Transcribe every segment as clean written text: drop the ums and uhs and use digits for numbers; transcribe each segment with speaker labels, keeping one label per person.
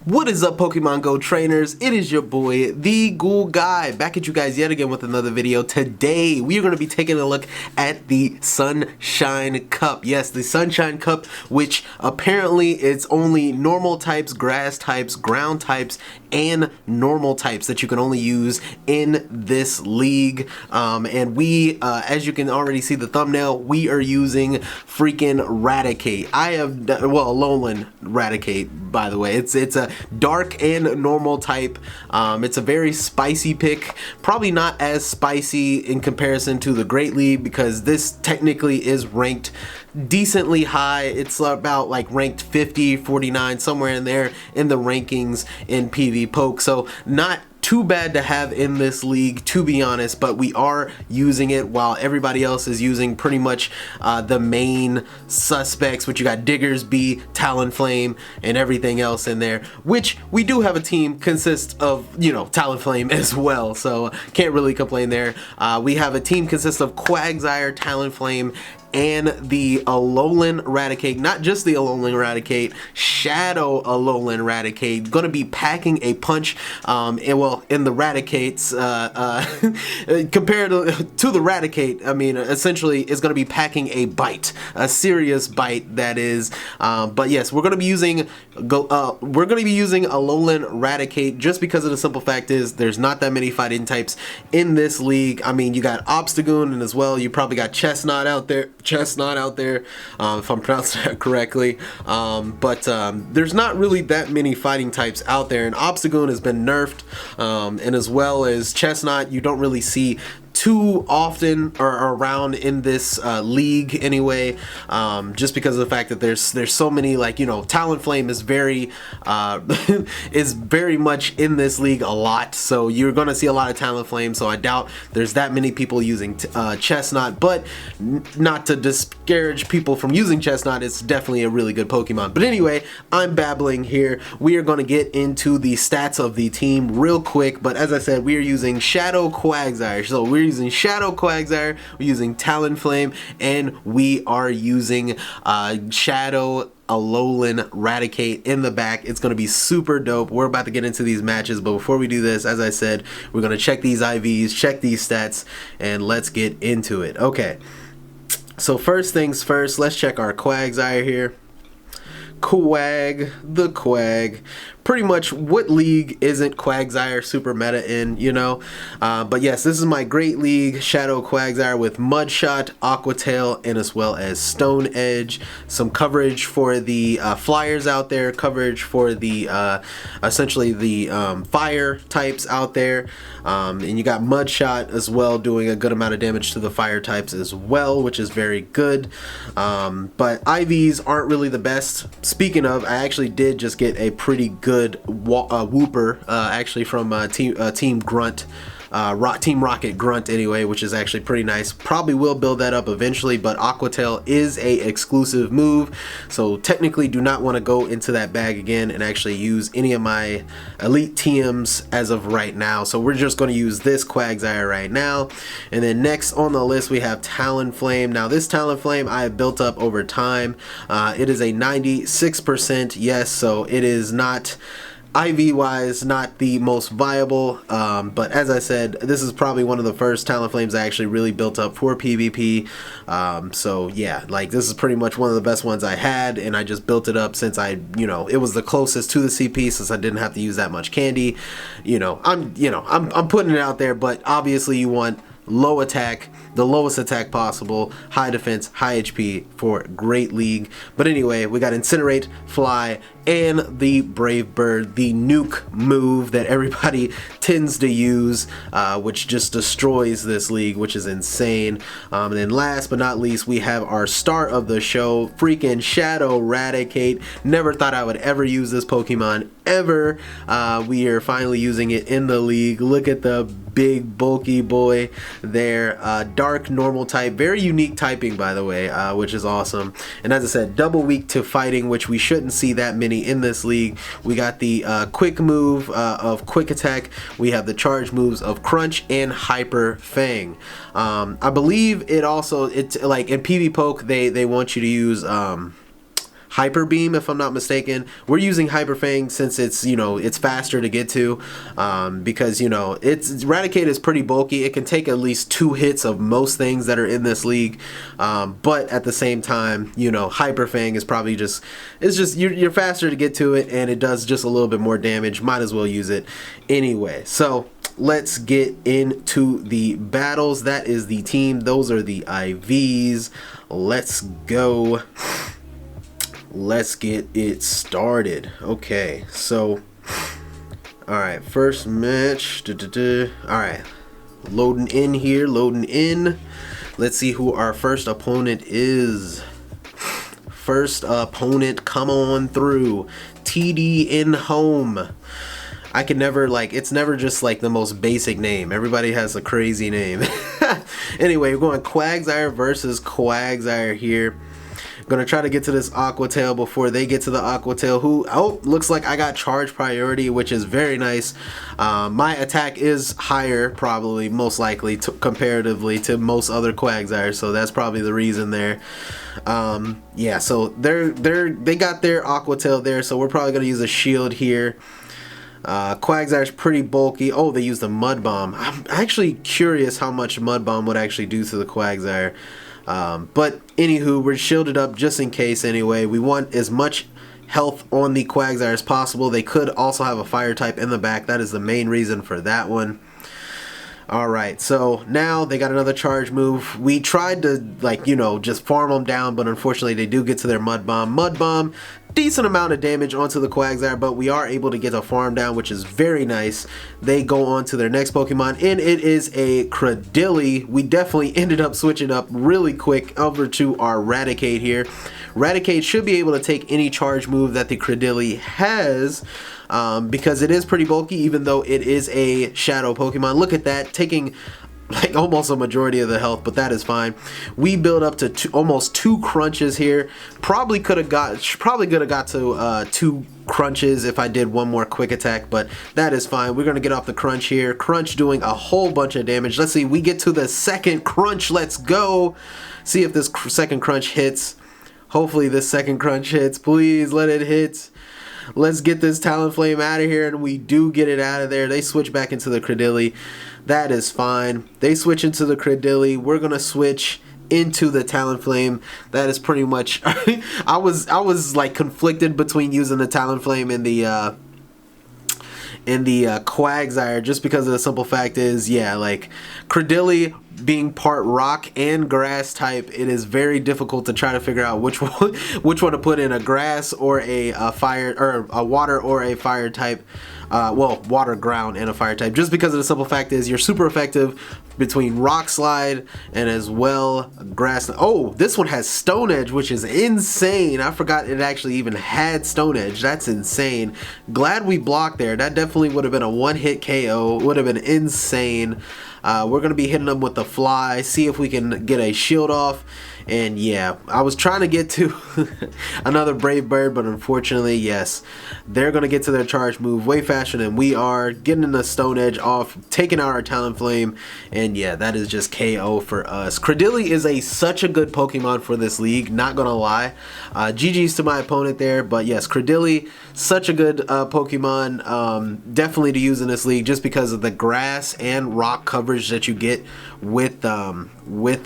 Speaker 1: What is up, Pokemon Go trainers? It is your boy, TheGoulGuy, back at you guys yet again with another video. Today, we are going to be taking a look at the Sunshine Cup. Yes, the Sunshine Cup, which apparently it's only normal types, grass types, ground types, and normal types that you can only use in this league. And we, as you can already see the thumbnail, we are using freaking Raticate. I have, well, Alolan Raticate, by the way. It's a dark and normal type. It's a very spicy pick, probably not as spicy in comparison to the Great League because this technically is ranked decently high. It's about like ranked 50, 49, somewhere in there in the rankings in PV Poke, so not too bad to have in this league, to be honest, but we are using it while everybody else is using pretty much the main suspects, which you got Diggersby, Talonflame, and everything else in there, which we do have a team consists of, you know, Talonflame as well, so can't really complain there. We have a team consists of Quagsire, Talonflame, and the Alolan Raticate, not just the Alolan Raticate, Shadow Alolan Raticate, gonna be packing a punch, and well, in the Raticates, compared to the Raticate, I mean, essentially, is gonna be packing a bite, a serious bite, that is, but yes, we're gonna be using Alolan Raticate, just because of the simple fact is, there's not that many fighting types in this league. I mean, you got Obstagoon, and as well, you probably got Chestnut out there, if I'm pronouncing that correctly, but there's not really that many fighting types out there, and Obstagoon has been nerfed, and as well as Chestnut, you don't really see too often or around in this league anyway, just because of the fact that there's so many, like, you know, Talonflame is very is very much in this league a lot, so you're gonna see a lot of Talonflame, so I doubt there's that many people using Chestnut, but not to discourage people from using Chestnut, it's definitely a really good Pokemon. But anyway, I'm babbling here. We are going to get into the stats of the team real quick, but as I said, we are using Shadow Quagsire, so we're using Shadow Quagsire, we're using Talonflame, and we are using Shadow Alolan Raticate in the back. It's going to be super dope. We're about to get into these matches, but before we do this, as I said, we're going to check these IVs, check these stats, and let's get into it. Okay, so first things first, let's check our Quagsire here. The Quag. Pretty much, what league isn't Quagsire super meta in, you know? But yes, this is my Great League Shadow Quagsire with Mudshot, Aqua Tail, and as well as Stone Edge. Some coverage for the flyers out there, coverage for the essentially the fire types out there, and you got Mudshot as well doing a good amount of damage to the fire types as well, which is very good. But IVs aren't really the best. Speaking of, I actually did just get a pretty good Wooper, actually from Team Grunt, Team Rocket Grunt anyway, which is actually pretty nice. Probably will build that up eventually, but Aqua Tail is a exclusive move, so technically do not want to go into that bag again and actually use any of my elite TMs as of right now. So we're just going to use this Quagsire right now. And then next on the list we have Talonflame. Now this Talonflame I have built up over time. It is a 96%, yes, so it is not IV wise not the most viable, but as I said, this is probably one of the first Talonflames I actually really built up for PvP, so yeah, like this is pretty much one of the best ones I had, and I just built it up since I, you know, it was the closest to the CP since I didn't have to use that much candy. I'm putting it out there, but obviously you want low attack, the lowest attack possible, high defense, high HP for Great League. But anyway, we got Incinerate, Fly, and the Brave Bird, the nuke move that everybody tends to use, which just destroys this league, which is insane. And then last but not least, we have our star of the show, freaking Shadow Raticate. Never thought I would ever use this Pokemon, ever. We are finally using it in the league. Look at the big bulky boy there. Dark normal type, very unique typing, by the way, which is awesome. And as I said, double weak to fighting, which we shouldn't see that many in this league. We got the quick move of Quick Attack. We have the charge moves of Crunch and Hyper Fang. I believe it also, it's like in PV Poke, they want you to use Hyper Beam, if I'm not mistaken. We're using Hyper Fang since it's, you know, it's faster to get to, because, you know, Raticate is pretty bulky. It can take at least 2 hits of most things that are in this league, but at the same time, you know, Hyper Fang is probably just, it's just, you're faster to get to it, and it does just a little bit more damage. Might as well use it anyway. So let's get into the battles. That is the team. Those are the IVs. Let's go. Let's get it started. Okay, so alright, first match. Alright, loading in here, loading in. Let's see who our first opponent is. First opponent, come on through. TD in home. I can never, like, it's never just like the most basic name. Everybody has a crazy name. Anyway, we're going Quagsire versus Quagsire here. Gonna try to get to this Aqua Tail before they get to the Aqua Tail, who, oh, looks like I got charge priority, which is very nice. My attack is higher, probably, most likely, comparatively to most other Quagsire, so that's probably the reason there. Yeah, so they got their Aqua Tail there, so we're probably gonna use a shield here. Quagsire's pretty bulky. Oh, they used a Mud Bomb. I'm actually curious how much Mud Bomb would actually do to the Quagsire. But anywho, we're shielded up just in case anyway. We want as much health on the Quagsire as possible. They could also have a fire type in the back. That is the main reason for that one. Alright, so now they got another charge move. We tried to, like, you know, just farm them down, but unfortunately they do get to their Mud Bomb. Mud Bomb, decent amount of damage onto the Quagsire, but we are able to get a farm down, which is very nice. They go on to their next Pokemon, and it is a Cradilly. We definitely ended up switching up really quick over to our Raticate here. Raticate should be able to take any charge move that the Cradilly has, because it is pretty bulky, even though it is a shadow Pokemon. Look at that, taking like almost a majority of the health, but that is fine. We build up to almost 2 crunches here. Probably could have got to 2 crunches if I did one more quick attack, but that is fine. We're gonna get off the crunch here. Crunch doing a whole bunch of damage. Let's see, we get to the second crunch. Let's go. See if this second crunch hits. Hopefully this second crunch hits. Please let it hit. Let's get this Talonflame out of here, and we do get it out of there. They switch back into the Cradilly. That is fine. They switch into the Cradilly. We're gonna switch into the Talonflame. That is pretty much I was like conflicted between using the Talonflame and the Quagsire, just because of the simple fact is, yeah, like Cradilly being part rock and grass type, it is very difficult to try to figure out which one to put in, a grass or a fire, or a water or a fire type. Well, water, ground, and a fire type, just because of the simple fact is you're super effective between Rock Slide and as well Grass. Oh, this one has Stone Edge, which is insane. I forgot it actually even had Stone Edge. That's insane. Glad we blocked there. That definitely would have been a one-hit KO. Would have been insane. We're going to be hitting them with the Fly, see if we can get a shield off. And yeah, I was trying to get to another Brave Bird, but unfortunately, yes, they're going to get to their charge move way faster than we are, getting the Stone Edge off, taking out our Talonflame, and yeah, that is just KO for us. Cradilly is such a good Pokemon for this league, not going to lie. GG's to my opponent there, but yes, Cradilly, such a good Pokemon, definitely to use in this league, just because of the grass and rock coverage that you get with the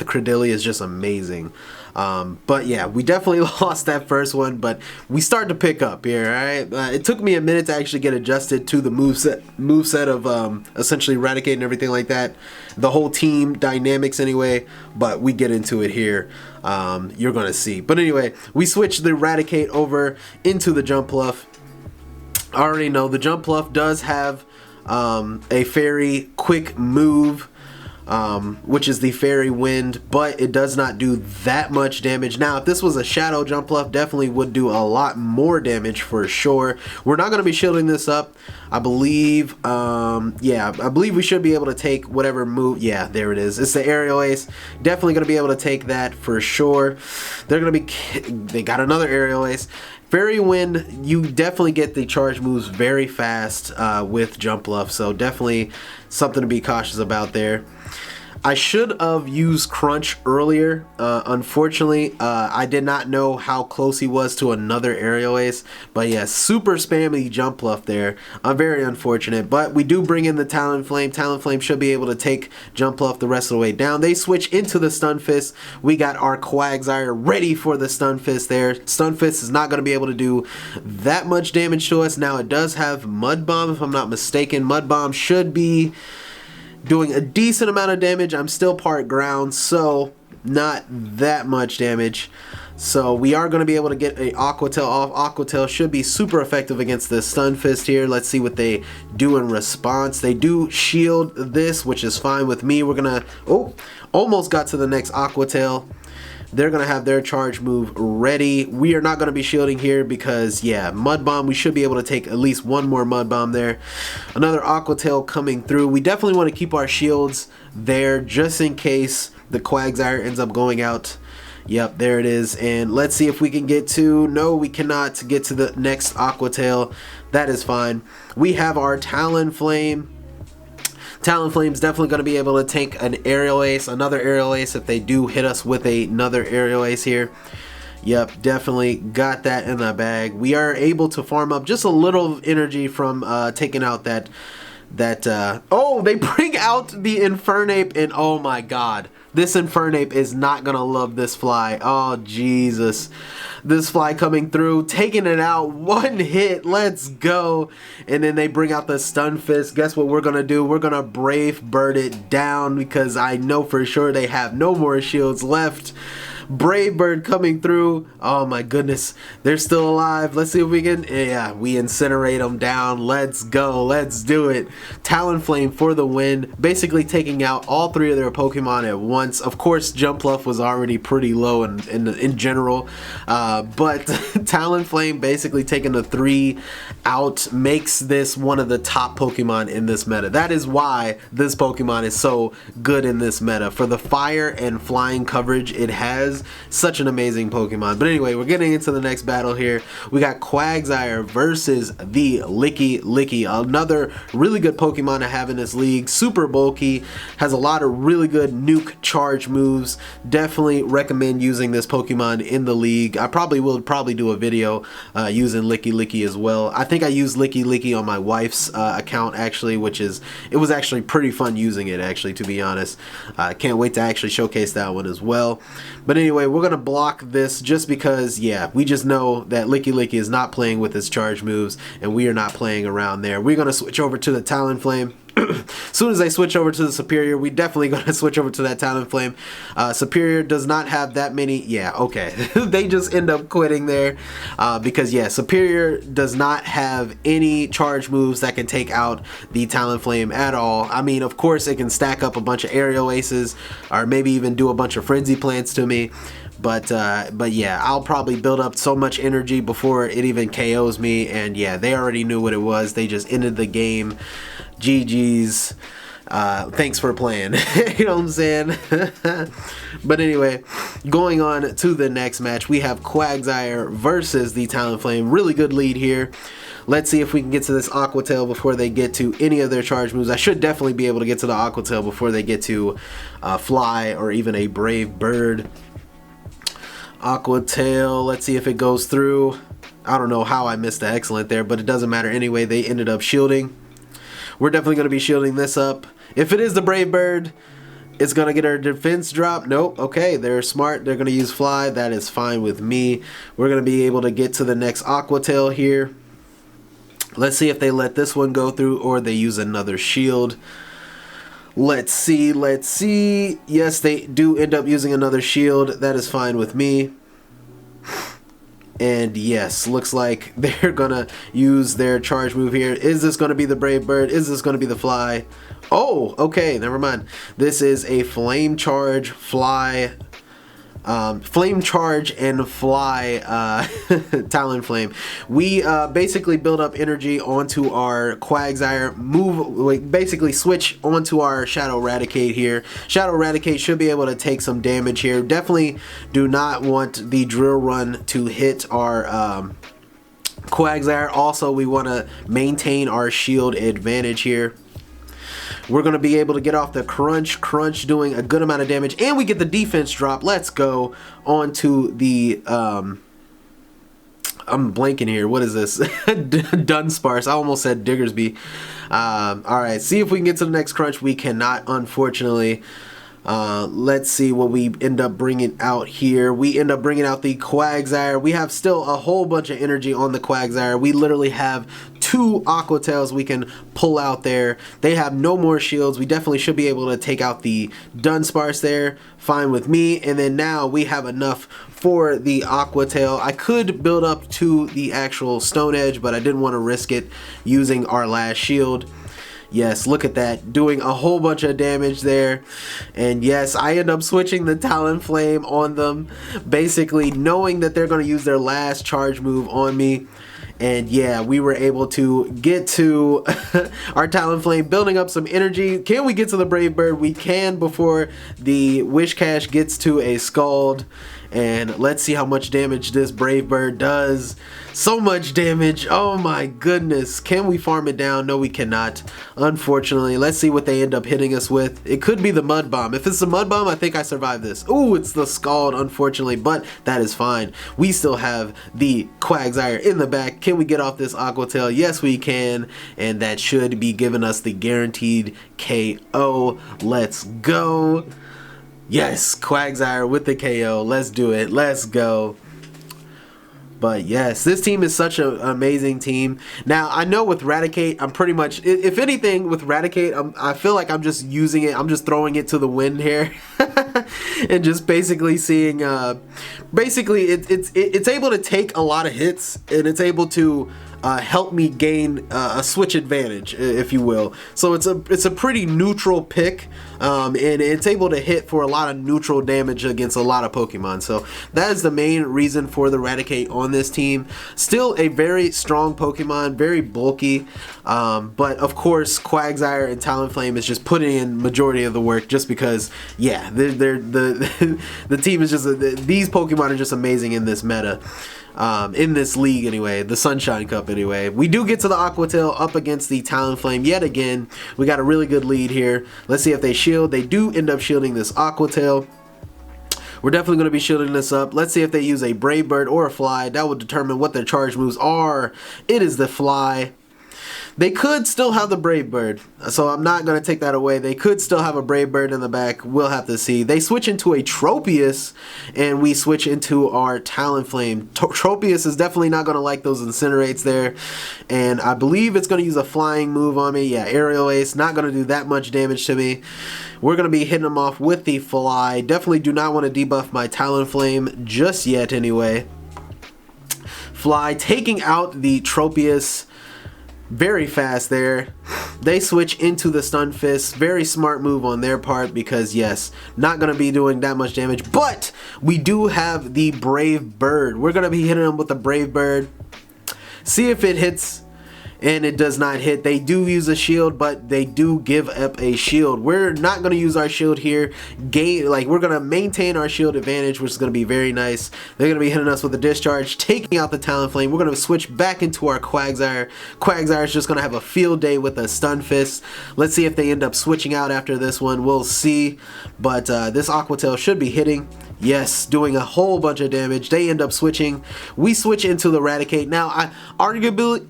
Speaker 1: Cradilly is just amazing. But yeah, we definitely lost that first one, but we start to pick up here. All right, it took me a minute to actually get adjusted to the moveset of essentially Raticate and everything like that, the whole team dynamics anyway, but we get into it here. You're gonna see. But anyway, we switch the Raticate over into the Jumpluff. I already know the Jumpluff does have a very quick move, which is the Fairy Wind, but it does not do that much damage. Now, if this was a Shadow Jumpluff, definitely would do a lot more damage for sure. We're not going to be shielding this up. I believe, yeah, I believe we should be able to take whatever move. Yeah, there it is. It's the Aerial Ace. Definitely going to be able to take that for sure. They're going to be, they got another Aerial Ace. Fairy Wind, you definitely get the charge moves very fast with Jumpluff, so definitely something to be cautious about there. I should have used Crunch earlier. Unfortunately, I did not know how close he was to another aerial ace. But yeah, super spammy jump bluff there. Very unfortunate. But we do bring in the Talonflame. Talonflame should be able to take jump bluff the rest of the way down. They switch into the Stun Fist. We got our Quagsire ready for the Stun Fist there. Stun Fist is not going to be able to do that much damage to us. Now it does have Mud Bomb, if I'm not mistaken. Mud Bomb should be doing a decent amount of damage. I'm still part ground, so not that much damage. So we are going to be able to get a Aqua Tail off. Aqua Tail should be super effective against the Stun Fist here. Let's see what they do in response. They do shield this, which is fine with me. We're going to... Oh, almost got to the next Aqua Tail. They're going to have their charge move ready. We are not going to be shielding here because, yeah, Mud Bomb, we should be able to take at least one more Mud Bomb there. Another Aqua Tail coming through. We definitely want to keep our shields there just in case the Quagsire ends up going out. Yep, there it is. And let's see if we can get to... No, we cannot get to the next Aqua Tail. That is fine. We have our Talonflame. Talonflame's definitely going to be able to take an aerial ace, another aerial ace if they do hit us with another aerial ace here. Yep, definitely got that in the bag. We are able to farm up just a little energy from taking out that oh, they bring out the Infernape, and oh my god, this Infernape is not gonna love this fly. Oh Jesus, this fly coming through, taking it out, one hit, let's go. And then they bring out the Stun Fist. Guess what we're gonna do? We're gonna Brave Bird it down because I know for sure they have no more shields left. Brave Bird coming through. Oh my goodness, they're still alive. Let's see if we can... Yeah, we incinerate them down. Let's go, let's do it. Talonflame for the win, basically taking out all three of their Pokemon at once. Of course, Jump Bluff was already pretty low in general, but Talonflame basically taking the 3 out makes this one of the top Pokemon in this meta. That is why this Pokemon is so good in this meta. For the fire and flying coverage it has, such an amazing Pokemon. But anyway, we're getting into the next battle here. We got Quagsire versus the Licky, another really good Pokemon to have in this league. Super bulky, has a lot of really good nuke charge moves. Definitely recommend using this Pokemon in the league. I will do a video using Licky as well. I think I used Licky on my wife's account actually, it was actually pretty fun using it actually, to be honest. I can't wait to actually showcase that one as well. But anyway, we're going to block this just because, yeah, we just know that Licky is not playing with his charge moves, and we are not playing around there. We're going to switch over to the Talonflame. As soon as I switch over to the Superior, we definitely going to switch over to that Talonflame. Superior does not have that many. Yeah, okay. They just end up quitting there because, yeah, Superior does not have any charge moves that can take out the Talonflame at all. I mean, of course, it can stack up a bunch of aerial aces or maybe even do a bunch of frenzy plants to me. But yeah, I'll probably build up so much energy before it even KOs me. And yeah, they already knew what it was. They just ended the game. GG's. Thanks for playing. You know what I'm saying? But anyway, going on to the next match, we have Quagsire versus the Talonflame. Really good lead here. Let's see if we can get to this Aqua Tail before they get to any of their charge moves. I should definitely be able to get to the Aqua Tail before they get to Fly or even a Brave Bird. Aqua Tail, let's see if it goes through. I don't know how I missed the excellent there, but it doesn't matter anyway. They ended up shielding. We're definitely going to be shielding this up. If it is the Brave Bird, it's going to get our defense drop. Nope. Okay, they're smart. They're going to use Fly. That is fine with me. We're going to be able to get to the next Aqua Tail here. Let's see if they let this one go through or they use another shield. Let's see. Yes, they do end up using another shield. That is fine with me. And yes, looks like they're gonna use their charge move here. Is this gonna be the Brave Bird? Is this gonna be the Fly? Oh, okay, never mind. This is a Flame Charge, Fly, Flame Charge and Fly Talonflame. We basically build up energy onto our Quagsire, basically switch onto our Shadow Raticate here. Shadow Raticate should be able to take some damage here. Definitely do not want the Drill Run to hit our Quagsire. Also, we want to maintain our shield advantage here. We're going to be able to get off the crunch, doing a good amount of damage, and we get the defense drop. Let's go on to the, I'm blanking here. What is this? Dunsparce. I almost said Diggersby. Alright, see if we can get to the next crunch. We cannot, unfortunately. Let's see what we end up bringing out here. We end up bringing out the Quagsire. We have still a whole bunch of energy on the Quagsire. We literally have 2 Aqua Tails we can pull out there. They have no more shields. We definitely should be able to take out the Dunsparce there. Fine with me. And then now we have enough for the Aqua Tail. I could build up to the actual Stone Edge, but I didn't want to risk it using our last shield. Yes, look at that, doing a whole bunch of damage there. And yes, I end up switching the Talonflame on them, basically knowing that they're going to use their last charge move on me. And yeah, we were able to get to our Talonflame, building up some energy. Can we get to the Brave Bird? We can before the Wishcash gets to a Scald. And let's see how much damage this Brave Bird does. So much damage. Oh my goodness. Can we farm it down? No, we cannot. Unfortunately. Let's see what they end up hitting us with. It could be the Mud Bomb. If it's the Mud Bomb, I think I survived this. Ooh, it's the Scald, unfortunately, but that is fine. We still have the Quagsire in the back. Can we get off this Aqua Tail? Yes, we can. And that should be giving us the guaranteed KO. Let's go. Yes, Quagsire with the KO. Let's do it. Let's go. But yes, this team is such an amazing team. Now, I know with Raticate, I'm pretty much, if anything, with Raticate, I feel like I'm just using it. I'm just throwing it to the wind here. And just basically seeing, basically, it's able to take a lot of hits. And it's able to help me gain a switch advantage, if you will. So it's a pretty neutral pick, and it's able to hit for a lot of neutral damage against a lot of Pokemon. So that is the main reason for the Raticate on this team. Still a very strong Pokemon, very bulky, but of course Quagsire and Talonflame is just putting in majority of the work, just because, yeah, the team is just these Pokemon are just amazing in this meta. In this league anyway, the Sunshine Cup anyway. We do get to the Aqua Tail up against the Talonflame yet again. We got a really good lead here. Let's see if they shield. They do end up shielding this Aqua Tail. We're definitely going to be shielding this up. Let's see if they use a Brave Bird or a Fly. That will determine what their charge moves are. It is the Fly. They could still have the Brave Bird, so I'm not going to take that away. They could still have a Brave Bird in the back. We'll have to see. They switch into a Tropius, and we switch into our Talonflame. Tropius is definitely not going to like those Incinerates there, and I believe it's going to use a flying move on me. Yeah, Aerial Ace, not going to do that much damage to me. We're going to be hitting them off with the Fly. Definitely do not want to debuff my Talonflame just yet anyway. Fly taking out the Tropius very fast there. They switch into the Stun Fist. Very smart move on their part, because yes, not going to be doing that much damage, but we do have the Brave Bird. We're going to be hitting them with the Brave Bird. See if it hits, and it does not hit. They do use a shield, but they do give up a shield. We're not going to use our shield here. We're going to maintain our shield advantage, which is going to be very nice. They're going to be hitting us with a Discharge, taking out the Talonflame. We're going to switch back into our Quagsire. Quagsire is just going to have a field day with a Stun Fist. Let's see if they end up switching out after this one. We'll see. But this Aqua Tail should be hitting. Yes, doing a whole bunch of damage. They end up switching. We switch into the Raticate. Now, I arguably,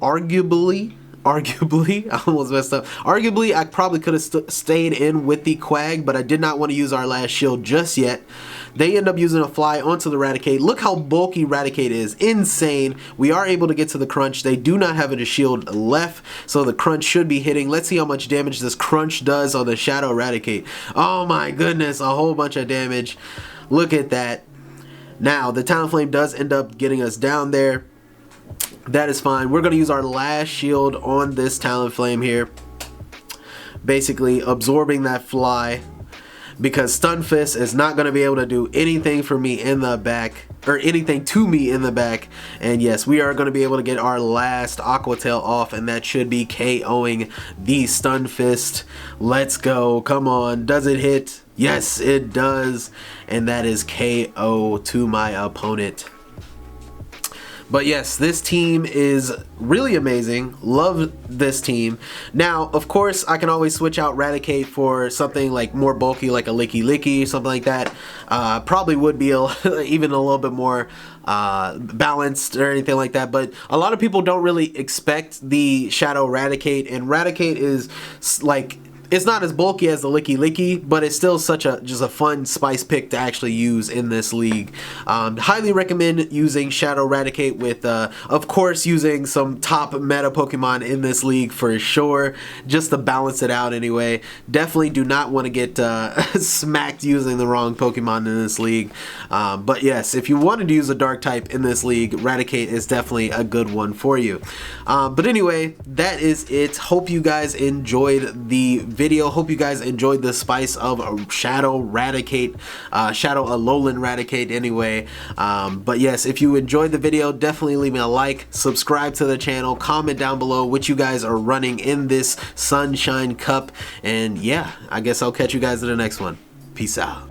Speaker 1: I almost messed up. Arguably, I probably could have stayed in with the Quag, but I did not want to use our last shield just yet. They end up using a Fly onto the Raticate. Look how bulky Raticate is. Insane. We are able to get to the Crunch. They do not have a shield left, so the Crunch should be hitting. Let's see how much damage this Crunch does on the Shadow Raticate. Oh my goodness, a whole bunch of damage. Look at that. Now, the Talonflame does end up getting us down there. That is fine. We're going to use our last shield on this Talonflame here. Basically absorbing that Fly, because Stun Fist is not going to be able to do anything for me in the back, or anything to me in the back. And yes, we are going to be able to get our last Aqua Tail off, and that should be KOing the Stun Fist. Let's go. Come on. Does it hit? Yes, it does. And that is KO to my opponent. But yes, this team is really amazing. Love this team. Now, of course, I can always switch out Raticate for something like more bulky, like a Licky Licky, something like that. Probably would be even a little bit more balanced or anything like that. But a lot of people don't really expect the Shadow Raticate, and Raticate is like, it's not as bulky as the Licky Licky, but it's still such a just a fun spice pick to actually use in this league. Highly recommend using Shadow Raticate with, of course, using some top meta Pokemon in this league for sure, just to balance it out anyway. Definitely do not want to get smacked using the wrong Pokemon in this league. But yes, if you wanted to use a Dark type in this league, Raticate is definitely a good one for you. But anyway, that is it. Hope you guys enjoyed the video. Hope you guys enjoyed the spice of Shadow Raticate, Shadow Alolan Raticate anyway. But yes, if you enjoyed the video, definitely leave me a like, subscribe to the channel, comment down below what you guys are running in this Sunshine Cup, and yeah, I guess I'll catch you guys in the next one. Peace out.